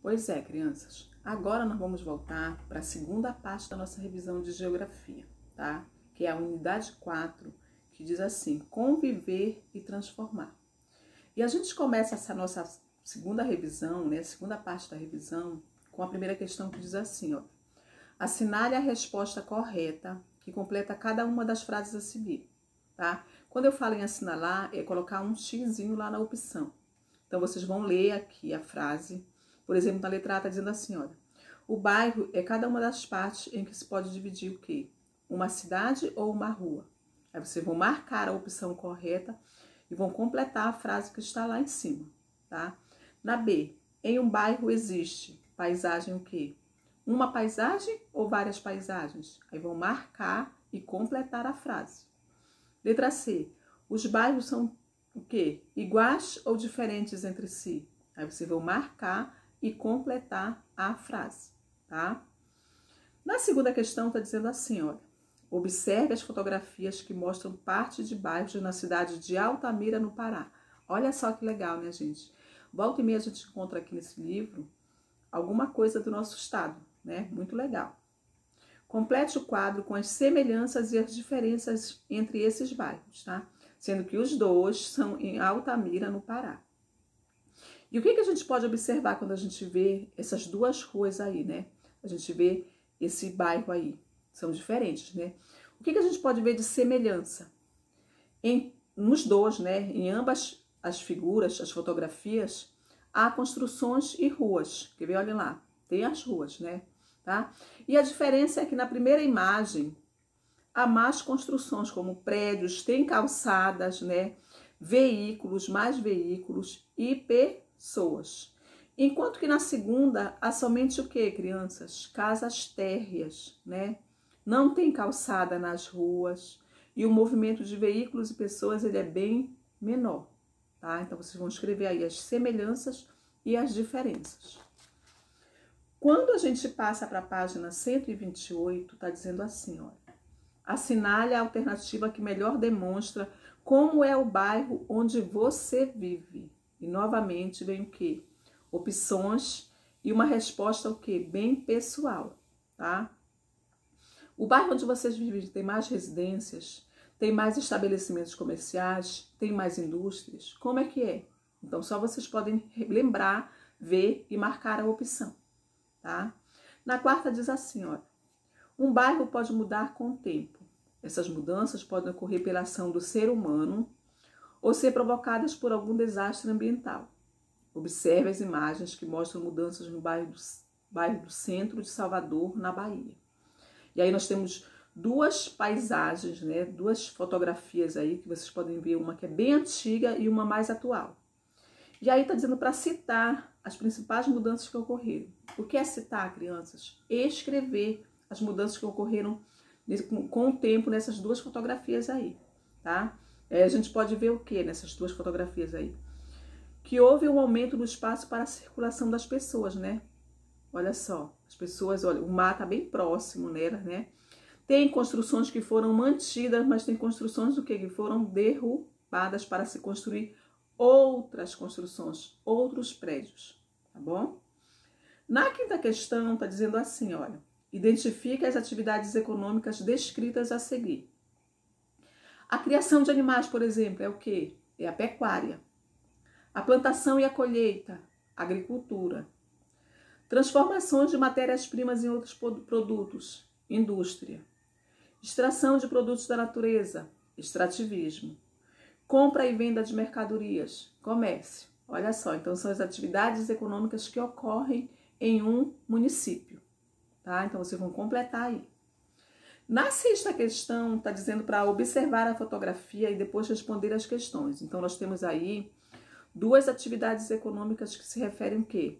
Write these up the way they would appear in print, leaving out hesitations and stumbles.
Pois é, crianças. Agora nós vamos voltar para a segunda parte da nossa revisão de geografia, tá? Que é a unidade 4, que diz assim: conviver e transformar. E a gente começa essa nossa segunda revisão, né? A segunda parte da revisão, com a primeira questão que diz assim, ó: assinale a resposta correta que completa cada uma das frases a seguir, tá? Quando eu falo em assinalar, é colocar um xizinho lá na opção. Então, vocês vão ler aqui a frase. Por exemplo, na letra A está dizendo assim, olha: o bairro é cada uma das partes em que se pode dividir o quê? Uma cidade ou uma rua. Aí vocês vão marcar a opção correta e vão completar a frase que está lá em cima, tá? Na B, em um bairro existe paisagem o quê? Uma paisagem ou várias paisagens? Aí vão marcar e completar a frase. Letra C, os bairros são o quê? Iguais ou diferentes entre si? Aí você vai marcar e completar a frase, tá? Na segunda questão está dizendo assim, olha: observe as fotografias que mostram parte de bairros na cidade de Altamira, no Pará. Olha só que legal, né, gente? Volta e meia a gente encontra aqui nesse livro alguma coisa do nosso estado, né? Muito legal. Complete o quadro com as semelhanças e as diferenças entre esses bairros, tá? Sendo que os dois são em Altamira, no Pará. E o que a gente pode observar quando a gente vê essas duas ruas aí, né? A gente vê esse bairro aí, são diferentes, né? O que a gente pode ver de semelhança? Nos dois, né? Em ambas as figuras, as fotografias, há construções e ruas. Quer ver? Olha lá, tem as ruas, né? Tá? E a diferença é que na primeira imagem há mais construções, como prédios, tem calçadas, né? Veículos, mais veículos e pessoas. Enquanto que na segunda há somente o que, crianças? Casas térreas, né? Não tem calçada nas ruas e o movimento de veículos e pessoas ele é bem menor, tá? Então vocês vão escrever aí as semelhanças e as diferenças. Quando a gente passa para a página 128, está dizendo assim, olha: assinale a alternativa que melhor demonstra como é o bairro onde você vive. E novamente vem o quê? Opções e uma resposta o quê? Bem pessoal, tá? O bairro onde vocês vivem tem mais residências, tem mais estabelecimentos comerciais, tem mais indústrias. Como é que é? Então só vocês podem lembrar, ver e marcar a opção, tá? Na quarta diz assim, olha: um bairro pode mudar com o tempo. Essas mudanças podem ocorrer pela ação do ser humano ou ser provocadas por algum desastre ambiental. Observe as imagens que mostram mudanças no bairro do centro de Salvador, na Bahia. E aí nós temos duas paisagens, né? Duas fotografias aí que vocês podem ver, uma que é bem antiga e uma mais atual. E aí está dizendo para citar as principais mudanças que ocorreram. O que é citar, crianças? Escrever as mudanças que ocorreram com o tempo nessas duas fotografias aí, tá? A gente pode ver o que nessas duas fotografias aí? Que houve um aumento do espaço para a circulação das pessoas, né? Olha só, as pessoas, olha, o mar tá bem próximo nela, né? Tem construções que foram mantidas, mas tem construções do que foram derrubadas para se construir outras construções, outros prédios, tá bom? Na quinta questão tá dizendo assim, olha: identifique as atividades econômicas descritas a seguir. A criação de animais, por exemplo, é o quê? É a pecuária. A plantação e a colheita, agricultura. Transformações de matérias-primas em outros produtos, indústria. Extração de produtos da natureza, extrativismo. Compra e venda de mercadorias, comércio. Olha só, então são as atividades econômicas que ocorrem em um município, tá? Então vocês vão completar aí. Na sexta questão, está dizendo para observar a fotografia e depois responder as questões. Então nós temos aí duas atividades econômicas que se referem o quê?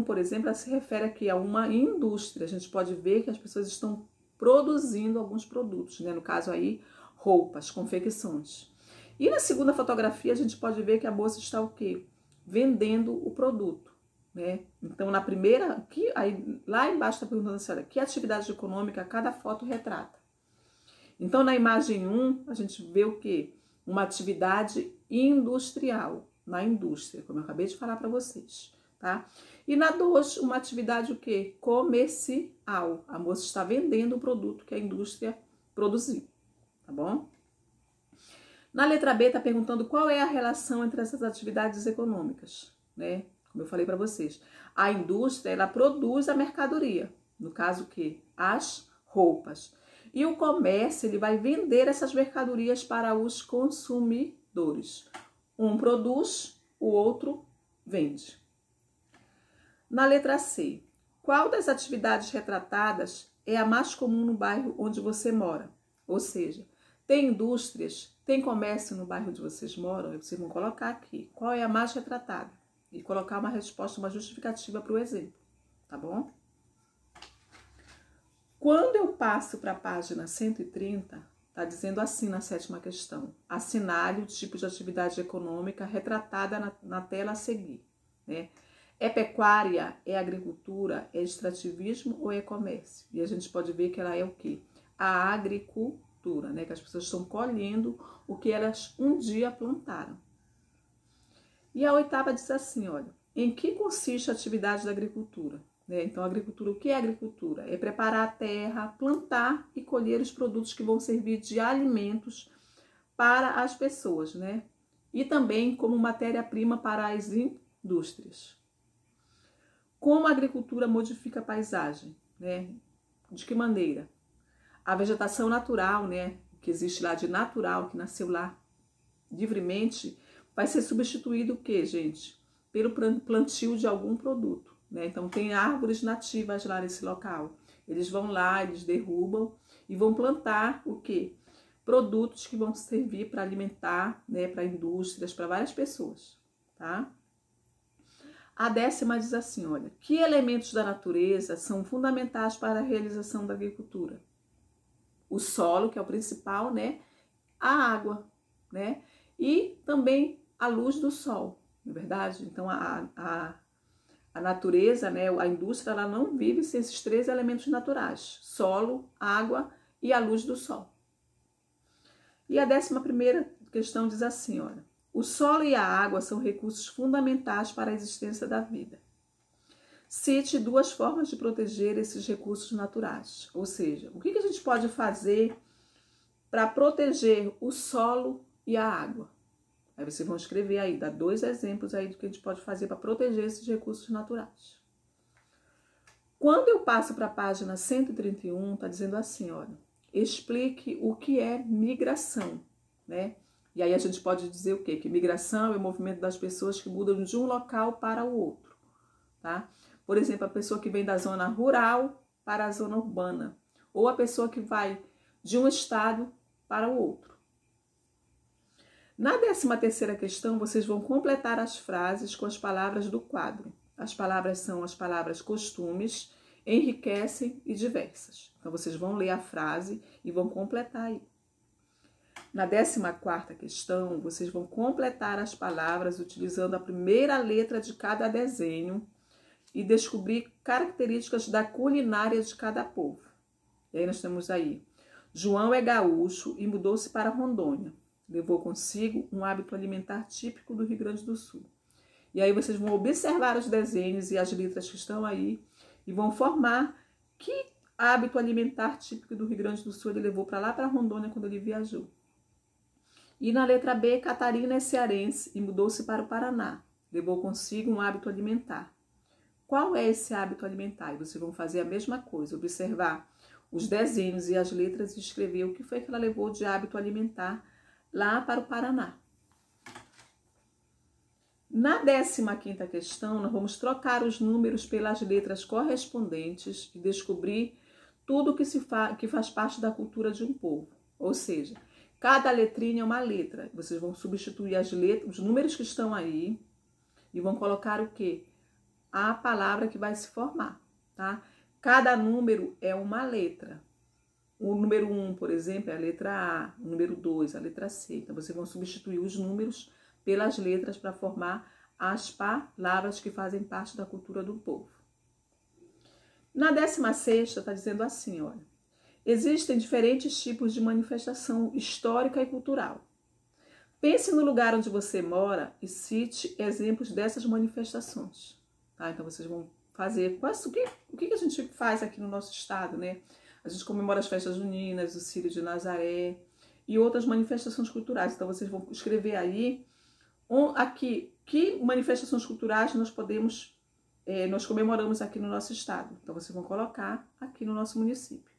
Por exemplo, ela se refere aqui a uma indústria. A gente pode ver que as pessoas estão produzindo alguns produtos, né? No caso aí, roupas, confecções. E na segunda fotografia, a gente pode ver que a moça está o quê? Vendendo o produto, né? Então, na primeira, aqui, aí, lá embaixo está perguntando assim, olha, que atividade econômica cada foto retrata? Então, na imagem 1, a gente vê o quê? Uma atividade industrial, na indústria, como eu acabei de falar para vocês. tá? E na 2, uma atividade o quê? Comercial. A moça está vendendo o produto que a indústria produziu, tá bom? Na letra B está perguntando qual é a relação entre essas atividades econômicas, né? Como eu falei para vocês. A indústria, ela produz a mercadoria, no caso o quê? As roupas. E o comércio, ele vai vender essas mercadorias para os consumidores. Um produz, o outro vende. Na letra C, qual das atividades retratadas é a mais comum no bairro onde você mora? Ou seja, tem indústrias, tem comércio no bairro onde vocês moram? Vocês vão colocar aqui qual é a mais retratada e colocar uma resposta, uma justificativa para o exemplo, tá bom? Quando eu passo para a página 130, está dizendo assim na 7ª questão: assinale o tipo de atividade econômica retratada na tela a seguir, né? É pecuária, é agricultura, é extrativismo ou é comércio? E a gente pode ver que ela é o quê? A agricultura, né? Que as pessoas estão colhendo o que elas um dia plantaram. E a 8ª diz assim, olha, em que consiste a atividade da agricultura? Né? Então, a agricultura, o que é agricultura? É preparar a terra, plantar e colher os produtos que vão servir de alimentos para as pessoas, né? E também como matéria-prima para as indústrias. Como a agricultura modifica a paisagem, né? De que maneira? A vegetação natural, né? Que existe lá de natural, que nasceu lá livremente, vai ser substituído o quê, gente? Pelo plantio de algum produto, né? Então, tem árvores nativas lá nesse local. Eles vão lá, eles derrubam e vão plantar o quê? Produtos que vão servir para alimentar, né? Para indústrias, para várias pessoas, tá? A 10ª diz assim, olha, que elementos da natureza são fundamentais para a realização da agricultura? O solo, que é o principal, né? A água, né? E também a luz do sol, não é verdade? Então, a natureza, né? A indústria, ela não vive sem esses 3 elementos naturais: solo, água e a luz do sol. E a 11ª questão diz assim, olha, o solo e a água são recursos fundamentais para a existência da vida. Cite 2 formas de proteger esses recursos naturais. Ou seja, o que a gente pode fazer para proteger o solo e a água? Aí vocês vão escrever aí, dá 2 exemplos aí do que a gente pode fazer para proteger esses recursos naturais. Quando eu passo para a página 131, está dizendo assim, olha, explique o que é migração, né? E aí a gente pode dizer o quê? Que migração é o movimento das pessoas que mudam de um local para o outro, tá? Por exemplo, a pessoa que vem da zona rural para a zona urbana, ou a pessoa que vai de um estado para o outro. Na 13ª questão, vocês vão completar as frases com as palavras do quadro. As palavras são as palavras costumes, enriquecem e diversas. Então, vocês vão ler a frase e vão completar aí. Na 14ª questão, vocês vão completar as palavras utilizando a primeira letra de cada desenho e descobrir características da culinária de cada povo. E aí nós temos aí, João é gaúcho e mudou-se para Rondônia. Levou consigo um hábito alimentar típico do Rio Grande do Sul. E aí vocês vão observar os desenhos e as letras que estão aí e vão formar que hábito alimentar típico do Rio Grande do Sul ele levou para lá para Rondônia quando ele viajou. E na letra B, Catarina é cearense e mudou-se para o Paraná. Levou consigo um hábito alimentar. Qual é esse hábito alimentar? E vocês vão fazer a mesma coisa, observar os desenhos e as letras e escrever o que foi que ela levou de hábito alimentar lá para o Paraná. Na 15ª questão, nós vamos trocar os números pelas letras correspondentes e descobrir tudo que faz parte da cultura de um povo. Ou seja, cada letrinha é uma letra. Vocês vão substituir as letras, os números que estão aí e vão colocar o quê? A palavra que vai se formar, tá? Cada número é uma letra. O número 1, por exemplo, é a letra A. O número 2, a letra C. Então, vocês vão substituir os números pelas letras para formar as palavras que fazem parte da cultura do povo. Na 16ª está dizendo assim, olha. Existem diferentes tipos de manifestação histórica e cultural. Pense no lugar onde você mora e cite exemplos dessas manifestações. tá? Então vocês vão fazer o que a gente faz aqui no nosso estado, né? A gente comemora as festas juninas, o Círio de Nazaré e outras manifestações culturais. Então vocês vão escrever aí aqui que manifestações culturais nós comemoramos aqui no nosso estado. Então vocês vão colocar aqui no nosso município,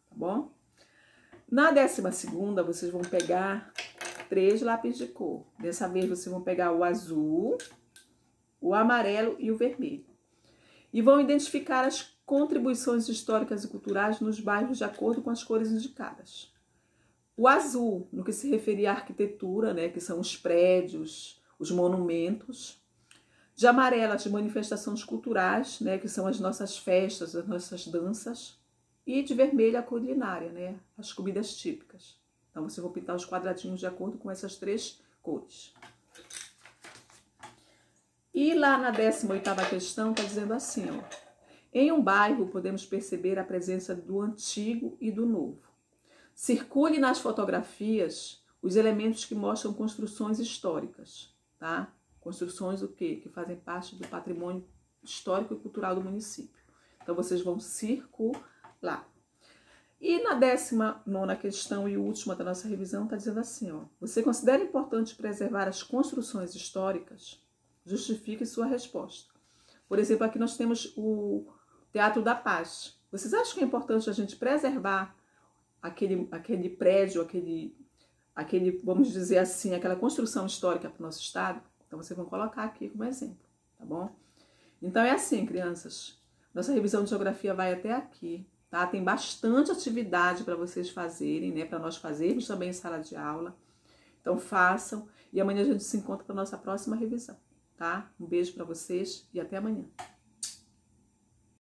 tá bom? Na 12ª, vocês vão pegar 3 lápis de cor. Dessa vez vocês vão pegar o azul, o amarelo e o vermelho. E vão identificar as contribuições históricas e culturais nos bairros de acordo com as cores indicadas. O azul, no que se referir à arquitetura, né, que são os prédios, os monumentos. De amarelo, as manifestações culturais, né, que são as nossas festas, as nossas danças. E de vermelho, a culinária, né, as comidas típicas. Então, vocês vão pintar os quadradinhos de acordo com essas 3 cores. E lá na 18ª questão, está dizendo assim, ó. Em um bairro, podemos perceber a presença do antigo e do novo. Circule nas fotografias os elementos que mostram construções históricas, tá? Construções o quê? Que fazem parte do patrimônio histórico e cultural do município. Então, vocês vão circular. E na 19ª questão e última da nossa revisão, está dizendo assim, ó. Você considera importante preservar as construções históricas? Justifique sua resposta. Por exemplo, aqui nós temos o Teatro da Paz. Vocês acham que é importante a gente preservar aquele prédio, vamos dizer assim, aquela construção histórica para o nosso estado? Então, vocês vão colocar aqui como exemplo, tá bom? Então, é assim, crianças. Nossa revisão de geografia vai até aqui, tá? Tem bastante atividade para vocês fazerem, né? Para nós fazermos também em sala de aula. Então, façam. E amanhã a gente se encontra para a nossa próxima revisão, tá? Um beijo para vocês e até amanhã.